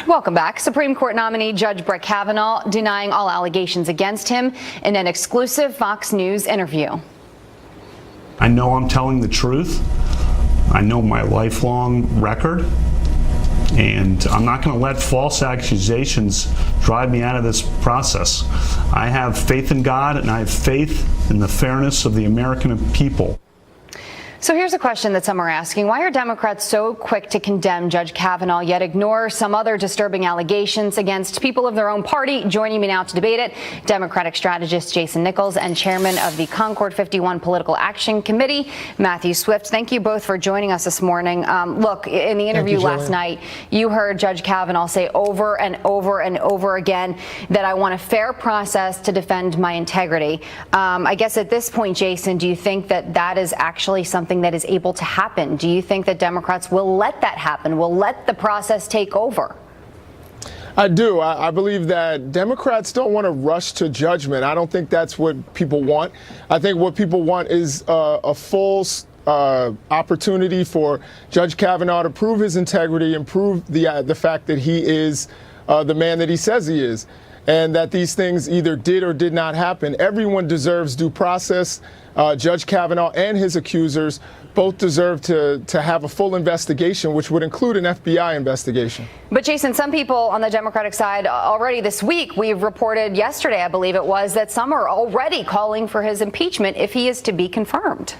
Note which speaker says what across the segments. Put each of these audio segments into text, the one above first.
Speaker 1: Welcome back. Supreme Court nominee Judge Brett Kavanaugh denying all allegations against him in an exclusive Fox News interview.
Speaker 2: I know I'm telling the truth. I know my lifelong record, and I'm not going to let false accusations drive me out of this process. I have faith in God, and I have faith in the fairness of the American people.
Speaker 1: So here's a question that some are asking. Why are Democrats so quick to condemn Judge Kavanaugh, yet ignore some other disturbing allegations against people of their own party? Joining me now to debate it, Democratic strategist Jason Nichols and chairman of the Concord 51 Political Action Committee, Matthew Swift. Thank you both for joining us this morning. Look, in the interview last night, you heard Judge Kavanaugh say over and over and over again that I want a fair process to defend my integrity. I guess at this point, Jason, do you think that that is actually something that is able to happen? Do you think that Democrats will let that happen, will let the process take over?
Speaker 3: I do. I believe that Democrats don't want to rush to judgment. I don't think that's what people want. I think what people want is a full opportunity for Judge Kavanaugh to prove his integrity and prove the fact that he is the man that he says he is, and that these things either did or did not happen. Everyone deserves due process. Judge Kavanaugh and his accusers both deserve to have a full investigation, which would include an FBI investigation.
Speaker 1: But Jason, some people on the Democratic side already this week, we've reported yesterday, I believe it was, that some are already calling for his impeachment if he is to be confirmed.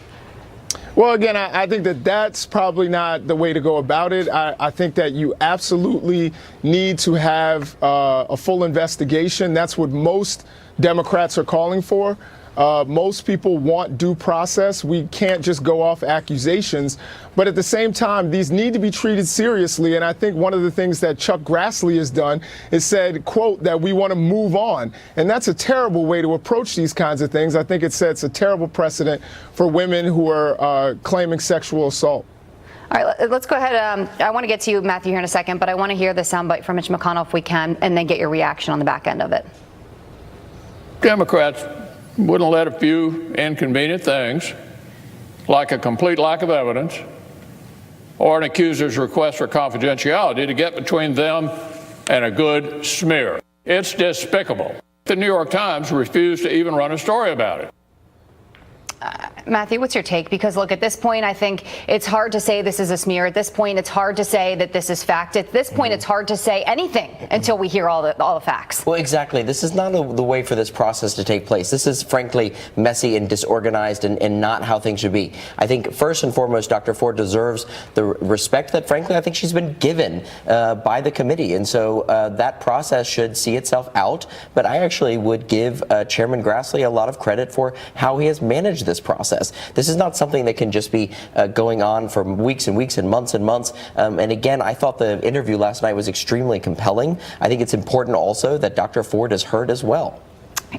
Speaker 3: Well, again, I think that that's probably not the way to go about it. I think that you absolutely need to have a full investigation. That's what most Democrats are calling for. Most people want due process. We can't just go off accusations. But at the same time, these need to be treated seriously. And I think one of the things that Chuck Grassley has done is said, quote, that we want to move on. And that's a terrible way to approach these kinds of things. I think it sets a terrible precedent for women who are claiming sexual assault.
Speaker 1: All right, let's go ahead. I want to get to you, Matthew, here in a second, but I want to hear the soundbite from Mitch McConnell if we can, and then get your reaction on the back end of it.
Speaker 4: Democrats wouldn't let a few inconvenient things, like a complete lack of evidence, or an accuser's request for confidentiality to get between them and a good smear. It's despicable. The New York Times refused to even run a story about it.
Speaker 1: Matthew, what's your take? Because, look, at this point, I think it's hard to say this is a smear. At this point, it's hard to say that this is fact. At this point, it's hard to say anything until we hear all the facts.
Speaker 5: Well, exactly. This is not the way for this process to take place. This is, frankly, messy and disorganized and not how things should be. I think, first and foremost, Dr. Ford deserves the respect that, frankly, I think she's been given by the committee. And so that process should see itself out. But I actually would give Chairman Grassley a lot of credit for how he has managed this process. This is not something that can just be going on for weeks and weeks and months. And again, I thought the interview last night was extremely compelling. I think it's important also that Dr. Ford is heard as well.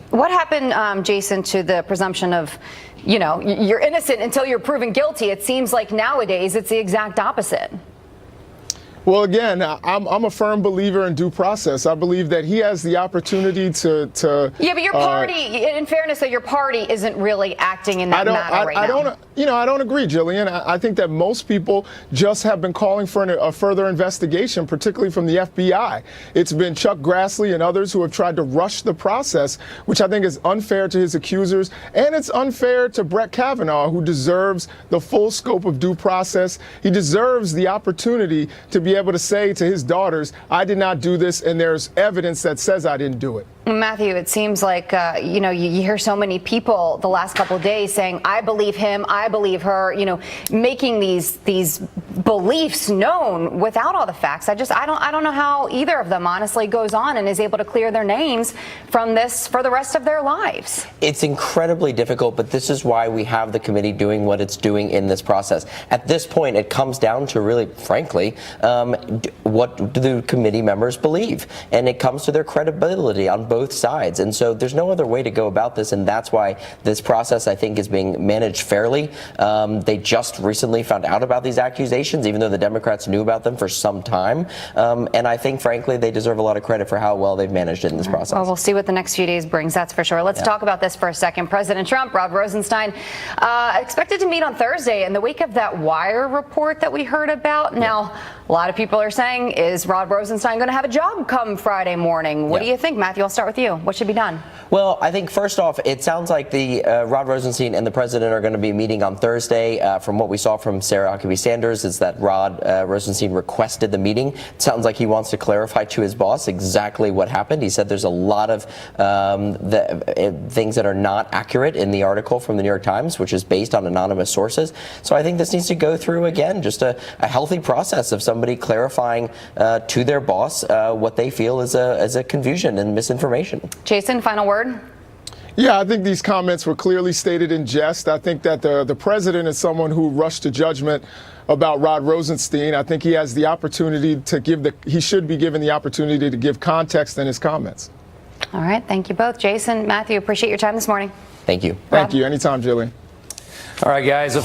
Speaker 1: What happened, Jason, to the presumption of, you know, you're innocent until you're proven guilty? It seems like nowadays it's the exact opposite.
Speaker 3: Well, again, I'm a firm believer in due process. I believe that he has the opportunity to
Speaker 1: yeah, but your party, in fairness, though, your party isn't really acting in that matter right now.
Speaker 3: I don't agree, Jillian. I think that most people just have been calling for a further investigation, particularly from the FBI. It's been Chuck Grassley and others who have tried to rush the process, which I think is unfair to his accusers, and it's unfair to Brett Kavanaugh, who deserves the full scope of due process. He deserves the opportunity to be able to say to his daughters, I did not do this, and there's evidence that says I didn't do it.
Speaker 1: Matthew, it seems like, you hear so many people the last couple of days saying, I believe him, I believe her, making these beliefs known without all the facts. I don't know how either of them honestly goes on and is able to clear their names from this for the rest of their lives.
Speaker 5: It's incredibly difficult, but this is why we have the committee doing what it's doing in this process. At this point, it comes down to really, frankly, what do the committee members believe? And it comes to their credibility on both both sides. And so there's no other way to go about this, and that's why this process, I think, is being managed fairly. They just recently found out about these accusations, even though the Democrats knew about them for some time. And I think, frankly, they deserve a lot of credit for how well they've managed it in this process.
Speaker 1: Well, we'll see what the next few days brings, that's for sure. Let's talk about this for a second. President Trump, Rod Rosenstein, expected to meet on Thursday in the wake of that wire report that we heard about. Now, a lot of people are saying, is Rod Rosenstein going to have a job come Friday morning? What do you think, Matthew? I'll start with you. What should be done?
Speaker 5: Well, I think first off, it sounds like the Rod Rosenstein and the president are going to be meeting on Thursday. From what we saw from Sarah Huckabee Sanders, is that Rod Rosenstein requested the meeting. It sounds like he wants to clarify to his boss exactly what happened. He said there's a lot of things that are not accurate in the article from the New York Times, which is based on anonymous sources. So I think this needs to go through, again, just a healthy process of somebody clarifying to their boss what they feel is a confusion and misinformation.
Speaker 1: Jason, final word?
Speaker 3: Yeah, I think these comments were clearly stated in jest. I think that the president is someone who rushed to judgment about Rod Rosenstein. I think he has the opportunity to he should be given the opportunity to give context in his comments.
Speaker 1: All right. Thank you both. Jason, Matthew, appreciate your time this morning.
Speaker 5: Thank you.
Speaker 3: Thank you. Anytime, Jillian.
Speaker 6: All right, guys.